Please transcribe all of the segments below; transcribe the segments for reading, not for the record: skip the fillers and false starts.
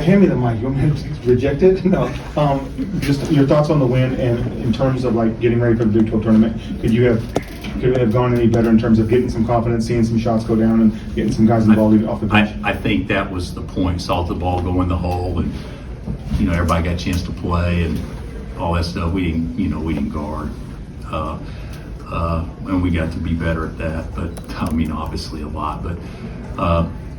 hand me the mic. You want me to reject it? No. Just your thoughts on the win and in terms of like getting ready for the Big 12 tournament. Could it have gone any better in terms of getting some confidence, seeing some shots go down, and getting some guys involved off the bench? I think that was the point. Saw the ball go in the hole, and everybody got a chance to play and all that stuff. We didn't guard, and we got to be better at that. But obviously a lot. But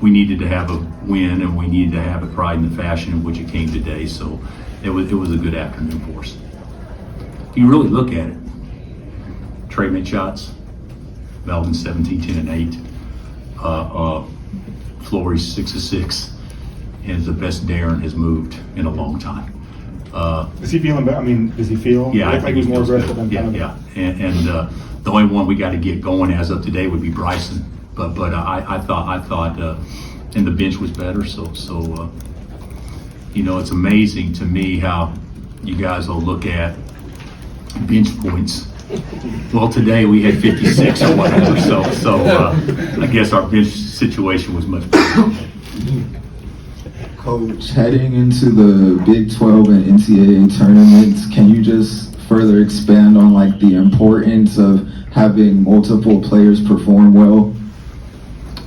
we needed to have a win, and we needed to have it pride in the fashion in which it came today. So it was a good afternoon for us. You really look at it. Trey made shots. Melvin 17, 10, and 8. Flory 6 of 6, and the best Darren has moved in a long time. Is he feeling better? Does he feel? Yeah, I think he was more aggressive than Yeah. And the only one we got to get going as of today would be Bryson. But I thought, and the bench was better. So it's amazing to me how you guys will look at bench points. Well, today we had 56 or whatever, so I guess our bench situation was much better. Coach, heading into the Big 12 and NCAA tournaments, can you just further expand on like the importance of having multiple players perform well?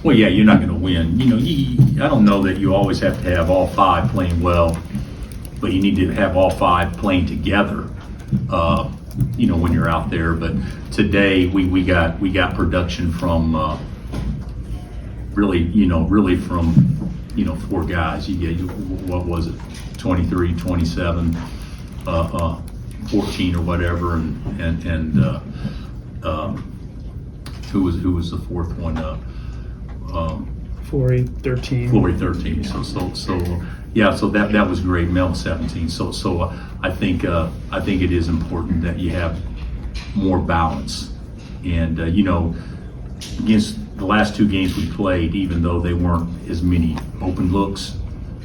Well, yeah, you're not going to win. I don't know that you always have to have all 5 playing well, but you need to have all 5 playing together. When you're out there. But today we got production from really from 4 guys. You get what was it, 23, 27, 14 or whatever, and who was the 4th one? Flory 13. Flory 13. So that was great. Mel 17. So I think it is important that you have more balance. And against the last 2 games we played, even though they weren't as many open looks,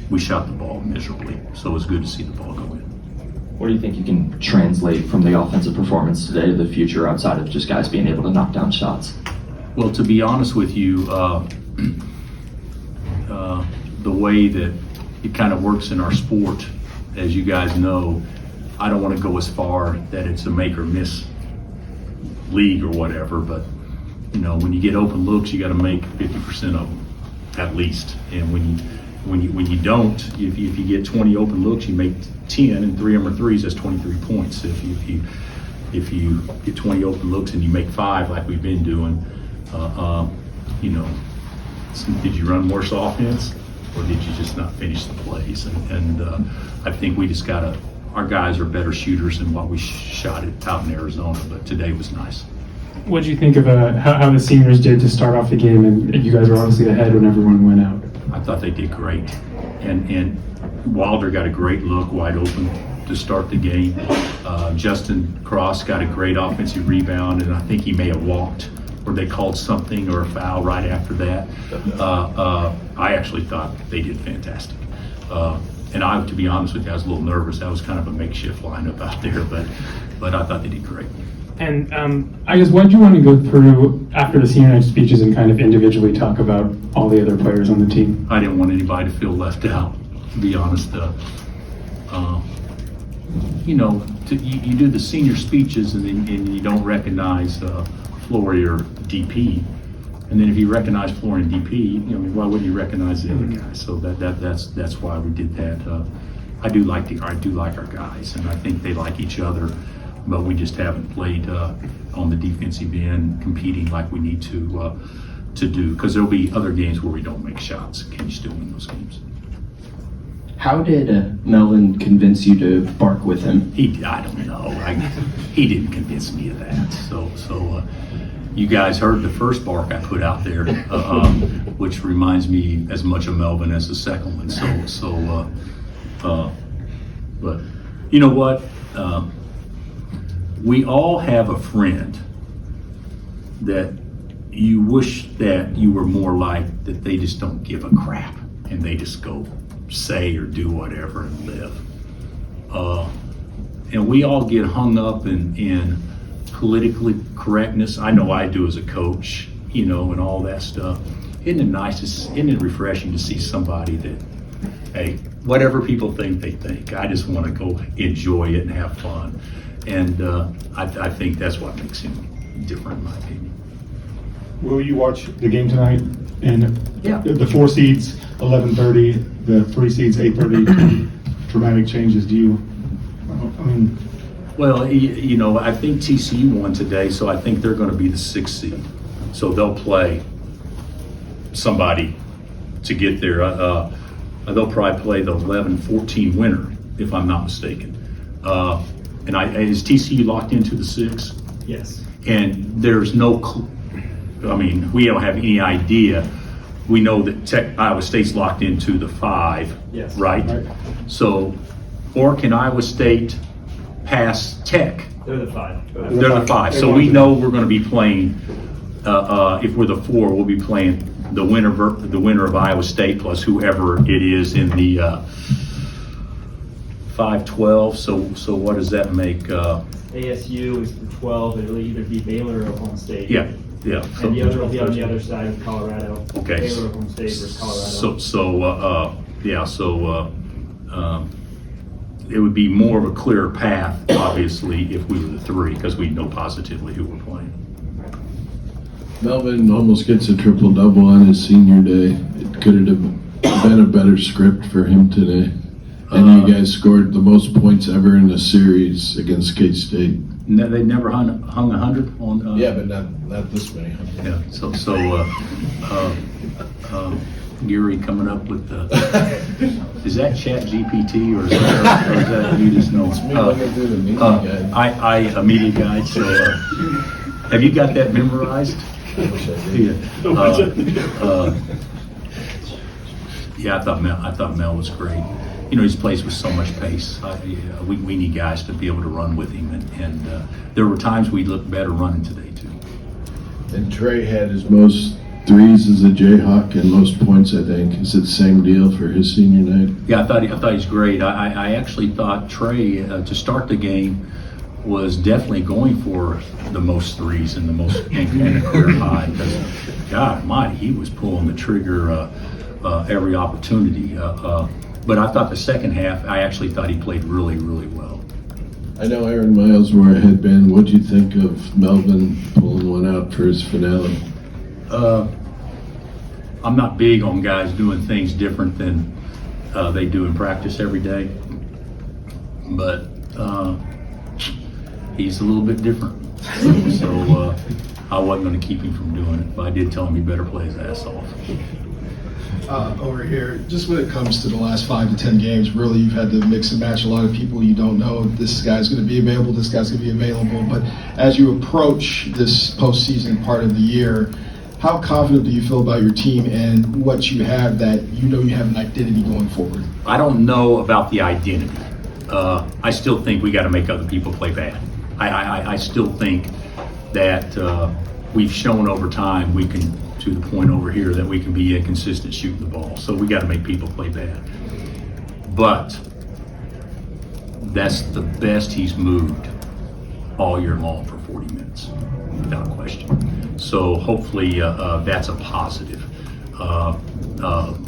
we shot the ball miserably. So it was good to see the ball go in. What do you think you can translate from the offensive performance today to the future outside of just guys being able to knock down shots? Well, to be honest with you, the way that it kind of works in our sport, as you guys know, I don't want to go as far that it's a make or miss league or whatever, but when you get open looks, you got to make 50% of them at least. And when you don't, if you get 20 open looks, you make 10, and 3 of them are threes. That's 23 points. If you get 20 open looks and you make 5, like we've been doing, did you run worse offense, or did you just not finish the plays? And I think we just our guys are better shooters than what we shot it out in Arizona, but today was nice. What did you think of how the seniors did to start off the game? And you guys were obviously ahead when everyone went out. I thought they did great. And Wilder got a great look wide open to start the game. Justin Cross got a great offensive rebound, and I think he may have walked, or they called something or a foul right after that. I actually thought they did fantastic. And to be honest with you, I was a little nervous. That was kind of a makeshift lineup out there, but I thought they did great. And I guess what do you want to go through after the senior night speeches and kind of individually talk about all the other players on the team? I didn't want anybody to feel left out, to be honest. You do the senior speeches and you don't recognize Flory or DP. And then if you recognize Flory and DP, why wouldn't you recognize the other guys? So that's why we did that. I do like our guys, and I think they like each other, but we just haven't played on the defensive end, competing like we need to do. Because there'll be other games where we don't make shots. Can you still win those games? How did Melvin convince you to bark with him? I don't know. He didn't convince me of that. So you guys heard the first bark I put out there, which reminds me as much of Melvin as the second one. But you know what? We all have a friend that you wish that you were more like, that they just don't give a crap and they just go say or do whatever and live. And we all get hung up in politically correctness. I know I do as a coach, and all that stuff. Isn't it refreshing to see somebody that, hey, whatever people think, they think. I just want to go enjoy it and have fun. And I think that's what makes him different, in my opinion. Will you watch the game tonight? And Yeah. the 4 seeds, 11:30, the 3 seeds, 8:30, dramatic changes. Do you, I mean, Well, you know, I think TCU won today, so I think they're going to be the 6th seed. So they'll play somebody to get there. They'll probably play the 11-14 winner, if I'm not mistaken. Is TCU locked into the 6? Yes. And there's no, we don't have any idea. We know that Iowa State's locked into the 5, Yes. right? Right. So, or can Iowa State pass Tech? They're the 5. They're the 5. So we know we're going to be playing. If we're the 4, we'll be playing the winner of Iowa State plus whoever it is in the 5-12. So what does that make? ASU is the 12. It'll either be Baylor or Oklahoma State. Yeah. And the other will be on the other side of Colorado. Okay. Baylor, Oklahoma State versus Colorado. It would be more of a clear path, obviously, if we were the 3, because we know positively who we're playing. Melvin almost gets a triple-double on his senior day. It could have been a better script for him today. And you guys scored the most points ever in a series against K-State. They never hung 100 on. Yeah, but not this many. Yeah. Gary coming up with the. Is that Chat GPT or is that you just know? It's me looking through the media guide. A media guide. So, have you got that memorized? I wish I did. Yeah, I thought Mel was great. You know, he plays with so much pace. We need guys to be able to run with him, and there were times we looked better running today too. And Trey had his most threes as a Jayhawk and most points, I think. Is it the same deal for his senior night? Yeah, I thought he's great. I actually thought Trey to start the game was definitely going for the most threes and the most and a career high. Because God Almighty, he was pulling the trigger every opportunity. But I thought the second half, I actually thought he played really, really well. I know Aaron Miles where I had been. What'd you think of Melvin pulling one out for his finale? I'm not big on guys doing things different than they do in practice every day, but he's a little bit different. So I wasn't going to keep him from doing it, but I did tell him he better play his ass off. Over here, just when it comes to the last 5 to 10 games, really you've had to mix and match a lot of people you don't know. This guy's going to be available, this guy's going to be available. But as you approach this postseason part of the year, how confident do you feel about your team and what you have that you know you have an identity going forward? I don't know about the identity. I still think we got to make other people play bad. I still think that we've shown over time we can, to the point over here, that we can be inconsistent shooting the ball. So we got to make people play bad. But that's the best he's moved all year long for 40 minutes, without question. So hopefully that's a positive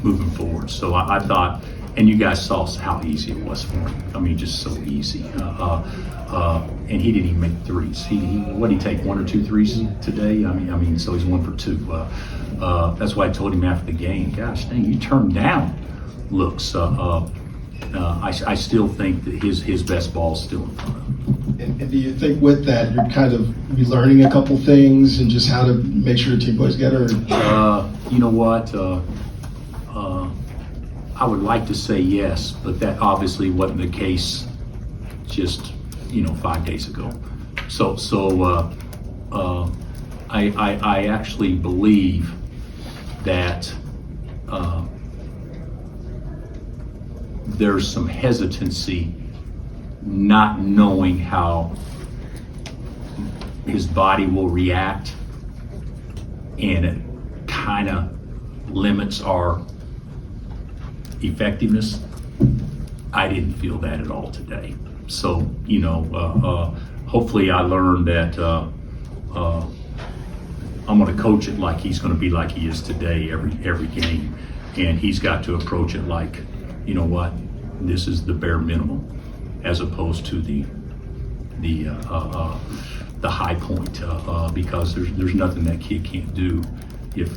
moving forward. So I thought, and you guys saw how easy it was for him. I mean, just so easy. And he didn't even make threes. What did he take, 1 or 2 threes today? I mean, so he's 1 for 2. That's why I told him after the game, gosh dang, you turned down looks. I still think that his best ball is still in front of him. And do you think with that you're kind of relearning a couple things and just how to make sure the team plays together? You know what? I would like to say yes, but that obviously wasn't the case just 5 days ago. So I actually believe that there's some hesitancy, not knowing how his body will react, and it kind of limits our effectiveness. I didn't feel that at all today. So, hopefully I learned that I'm going to coach it like he's going to be like he is today every game. And he's got to approach it like, you know what, This is the bare minimum, as opposed to the high point, because there's nothing that kid can't do if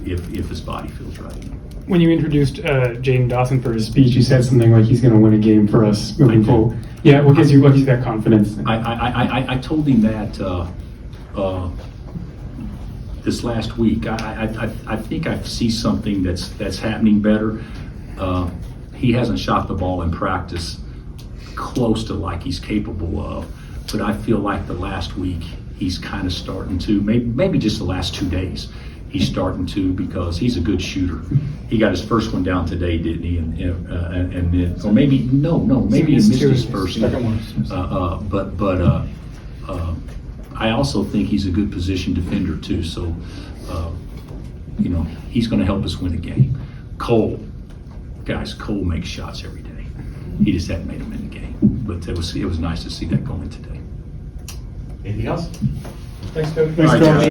his body feels right. When you introduced Jaden Dawson for his speech, you said something like he's going to win a game for us moving did. forward. Yeah, what gives you that confidence? I told him that this last week. I think I see something that's happening better. He hasn't shot the ball in practice close to like he's capable of, but I feel like the last week he's kind of starting to, maybe just the last 2 days, he's starting to, because he's a good shooter. He got his first one down today, didn't he? And then, or maybe he missed his first. But I also think he's a good position defender too. So, he's going to help us win a game. Cole makes shots every day. He just hadn't made them in the game. But it was nice to see that going today. Anything else? Thanks, Coach. All right, Josh.